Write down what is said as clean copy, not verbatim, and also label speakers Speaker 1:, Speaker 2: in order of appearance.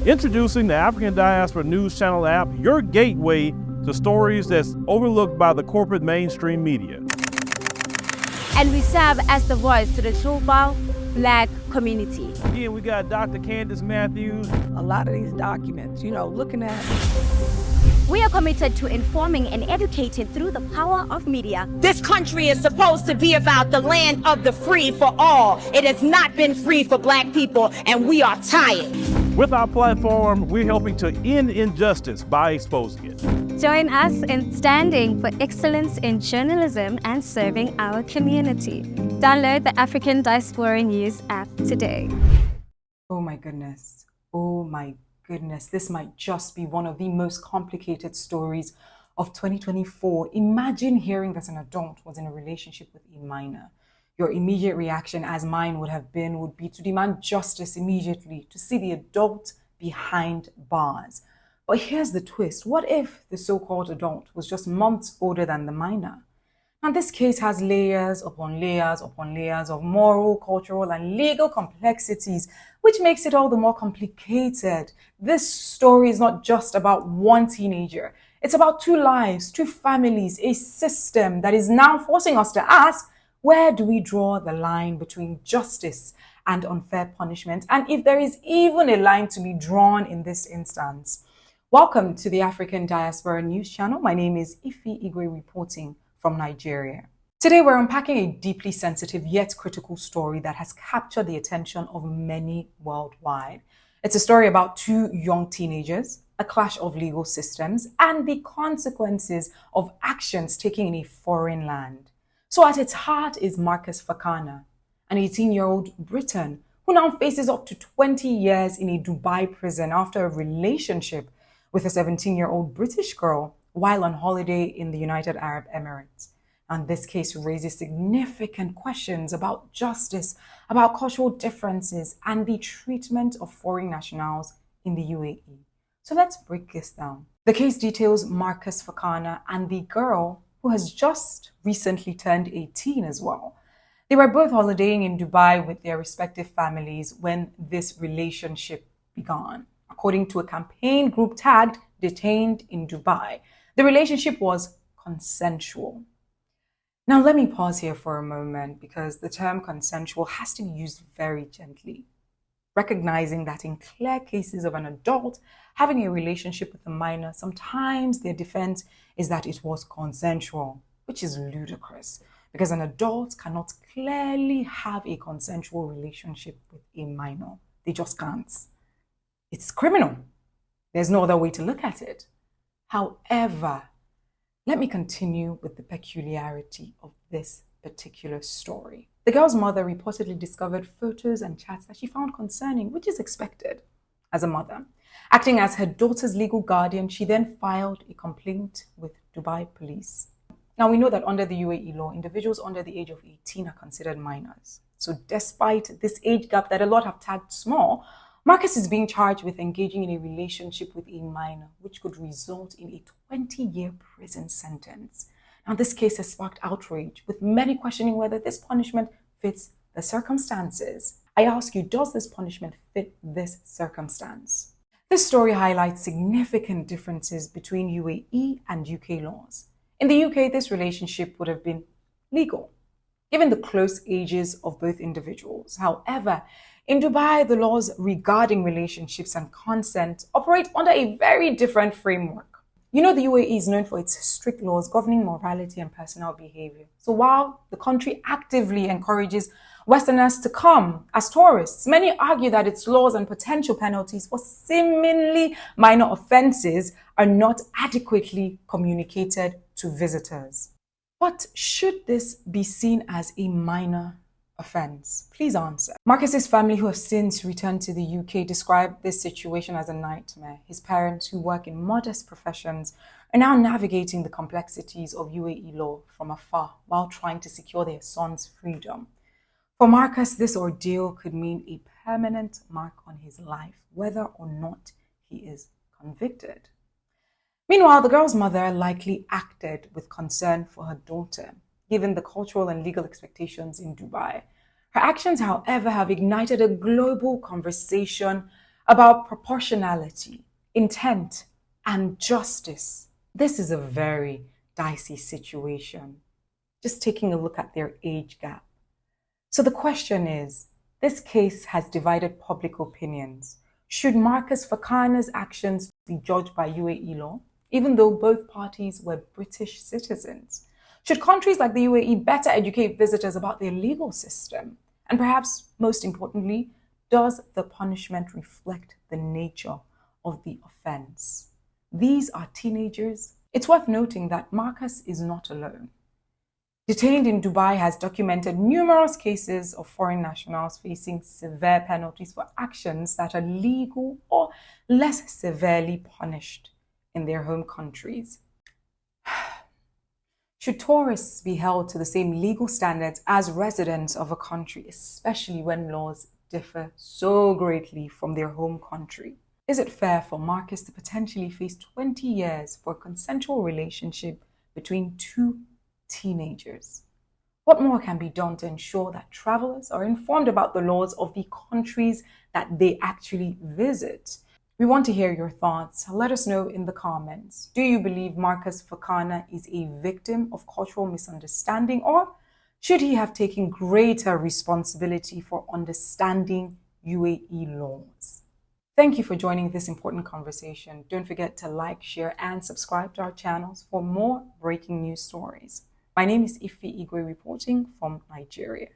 Speaker 1: Introducing the African Diaspora News Channel app, your gateway to stories that's overlooked by the corporate mainstream media.
Speaker 2: And we serve as the voice to the global Black community.
Speaker 1: Again, we got Dr. Candace Matthews.
Speaker 3: A lot of these documents, looking at.
Speaker 2: We are committed to informing and educating through the power of media.
Speaker 4: This country is supposed to be about the land of the free for all. It has not been free for Black people, and we are tired.
Speaker 1: With our platform, we're helping to end injustice by exposing it.
Speaker 2: Join us in standing for excellence in journalism and serving our community. Download the African Diaspora News app today.
Speaker 5: Oh my goodness. Oh my goodness. This might just be one of the most complicated stories of 2024. Imagine hearing that an adult was in a relationship with a minor. Your immediate reaction, as mine would have been, would be to demand justice immediately, to see the adult behind bars. But here's the twist. What if the so-called adult was just months older than the minor? And this case has layers upon layers upon layers of moral, cultural, and legal complexities, which makes it all the more complicated. This story is not just about one teenager. It's about two lives, two families, a system that is now forcing us to ask, where do we draw the line between justice and unfair punishment? And if there is even a line to be drawn in this instance. Welcome to the African Diaspora News Channel. My name is Ify Igwe, reporting from Nigeria. Today we're unpacking a deeply sensitive yet critical story that has captured the attention of many worldwide. It's a story about two young teenagers, a clash of legal systems, and the consequences of actions taken in a foreign land. So at its heart is Marcus Fakana, an 18-year-old Briton who now faces up to 20 years in a Dubai prison after a relationship with a 17-year-old British girl while on holiday in the United Arab Emirates. And this case raises significant questions about justice, about cultural differences, and the treatment of foreign nationals in the UAE. So let's break this down. The case details Marcus Fakana and the girl who has just recently turned 18 as well. They were both holidaying in Dubai with their respective families when this relationship began. According to a campaign group tagged Detained in Dubai, the relationship was consensual. Now, let me pause here for a moment because the term consensual has to be used very gently, recognizing that in clear cases of an adult having a relationship with a minor, sometimes their defense is that it was consensual, which is ludicrous because an adult cannot clearly have a consensual relationship with a minor. They just can't. It's criminal. There's no other way to look at it. However, let me continue with the peculiarity of this particular story. The girl's mother reportedly discovered photos and chats that she found concerning, which is expected as a mother. Acting as her daughter's legal guardian, she then filed a complaint with Dubai police. Now, we know that under the UAE law, individuals under the age of 18 are considered minors. So despite this age gap that a lot have tagged small, Marcus is being charged with engaging in a relationship with a minor, which could result in a 20-year prison sentence. Now, this case has sparked outrage, with many questioning whether this punishment fits the circumstances. I ask you, does this punishment fit this circumstance? This story highlights significant differences between UAE and UK laws. In the UK, this relationship would have been legal, given the close ages of both individuals. However, in Dubai, the laws regarding relationships and consent operate under a very different framework. The UAE is known for its strict laws governing morality and personal behavior. So while the country actively encourages Westerners to come as tourists, many argue that its laws and potential penalties for seemingly minor offenses are not adequately communicated to visitors. But should this be seen as a minor offense? Please answer. Marcus's family, who have since returned to the UK, described this situation as a nightmare. His parents, who work in modest professions, are now navigating the complexities of UAE law from afar while trying to secure their son's freedom. For Marcus, this ordeal could mean a permanent mark on his life, whether or not he is convicted. Meanwhile, the girl's mother likely acted with concern for her daughter, given the cultural and legal expectations in Dubai. Her actions, however, have ignited a global conversation about proportionality, intent, and justice. This is a very dicey situation. Just taking a look at their age gap. So the question is, this case has divided public opinions. Should Marcus Fakana's actions be judged by UAE law, even though both parties were British citizens? Should countries like the UAE better educate visitors about their legal system? And perhaps most importantly, does the punishment reflect the nature of the offense? These are teenagers. It's worth noting that Marcus is not alone. Detained in Dubai has documented numerous cases of foreign nationals facing severe penalties for actions that are legal or less severely punished in their home countries. Should tourists be held to the same legal standards as residents of a country, especially when laws differ so greatly from their home country? Is it fair for Marcus to potentially face 20 years for a consensual relationship between two teenagers? What more can be done to ensure that travelers are informed about the laws of the countries that they actually visit? We want to hear your thoughts. Let us know in the comments. Do you believe Marcus Fakana is a victim of cultural misunderstanding, or should he have taken greater responsibility for understanding UAE laws? Thank you for joining this important conversation. Don't forget to like, share, and subscribe to our channels for more breaking news stories. My name is Ify Igwe reporting from Nigeria.